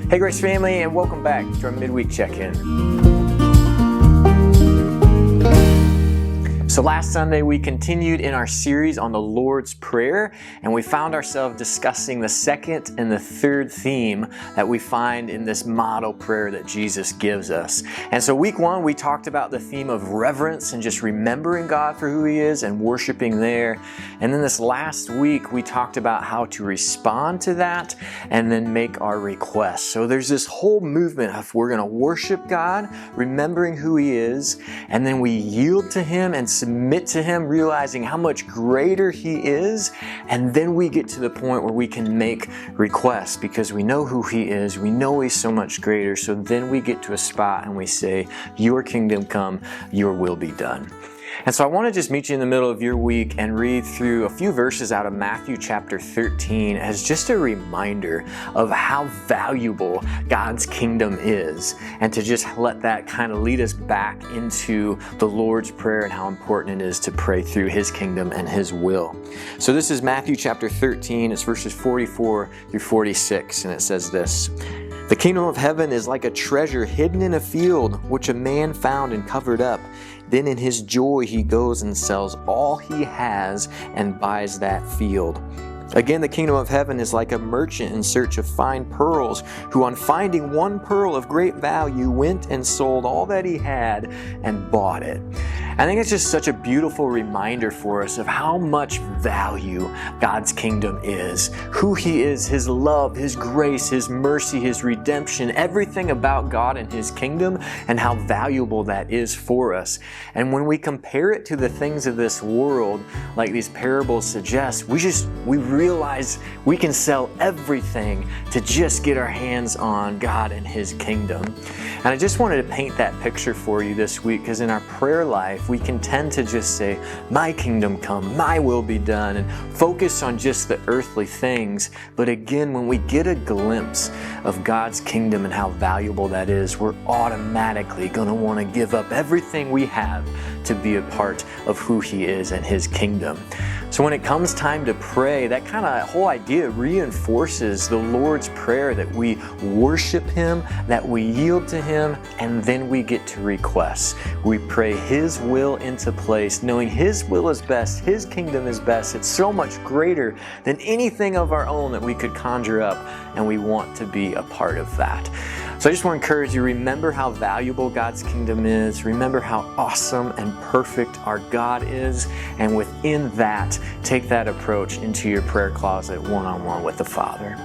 Hey Grace family, and welcome back to our midweek check-in. So last Sunday we continued in our series on the Lord's Prayer, and we found ourselves discussing the second and the third theme that we find in this model prayer that Jesus gives us. And so week one we talked about the theme of reverence and just remembering God for who He is and worshiping there. And then this last week we talked about how to respond to that and then make our requests. So there's this whole movement of we're going to worship God, remembering who He is, and then we yield to Him and submit to Him, realizing how much greater He is, and then we get to the point where we can make requests because we know who He is, we know He's so much greater, so then we get to a spot and we say, Your kingdom come, Your will be done. And so I want to just meet you in the middle of your week and read through a few verses out of Matthew chapter 13 as just a reminder of how valuable God's kingdom is, and to just let that kind of lead us back into the Lord's Prayer and how important it is to pray through His kingdom and His will. So this is Matthew chapter 13, it's verses 44 through 46, and it says this: The kingdom of heaven is like a treasure hidden in a field, which a man found and covered up. Then in his joy he goes and sells all he has and buys that field. Again, the kingdom of heaven is like a merchant in search of fine pearls, who on finding one pearl of great value went and sold all that he had and bought it. I think it's just such a beautiful reminder for us of how much value God's kingdom is, who He is, His love, His grace, His mercy, His redemption, everything about God and His kingdom, and how valuable that is for us. And when we compare it to the things of this world, like these parables suggest, we realize we can sell everything to just get our hands on God and His kingdom. And I just wanted to paint that picture for you this week, because in our prayer life, we can tend to just say, my kingdom come, my will be done, and focus on just the earthly things. But again, when we get a glimpse of God's kingdom and how valuable that is, we're automatically going to want to give up everything we have to be a part of who He is and His kingdom. So when it comes time to pray, that kind of whole idea reinforces the Lord's Prayer, that we worship Him, that we yield to Him, and then we get to requests. We pray His will into place, knowing His will is best, His kingdom is best. It's so much greater than anything of our own that we could conjure up, and we want to be a part of that. So I just want to encourage you, remember how valuable God's kingdom is, remember how awesome and perfect our God is, and within that, take that approach into your prayer closet one-on-one with the Father.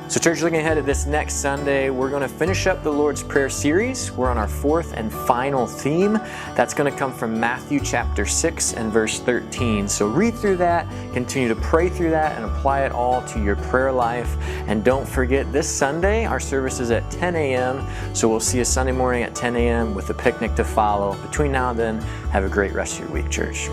So church, looking ahead at this next Sunday, we're going to finish up the Lord's Prayer series. We're on our fourth and final theme. That's going to come from Matthew chapter 6 and verse 13. So read through that, continue to pray through that, and apply it all to your prayer life. And don't forget, this Sunday, our service is at 10 a.m. So we'll see you Sunday morning at 10 a.m. with a picnic to follow. Between now and then, have a great rest of your week, church.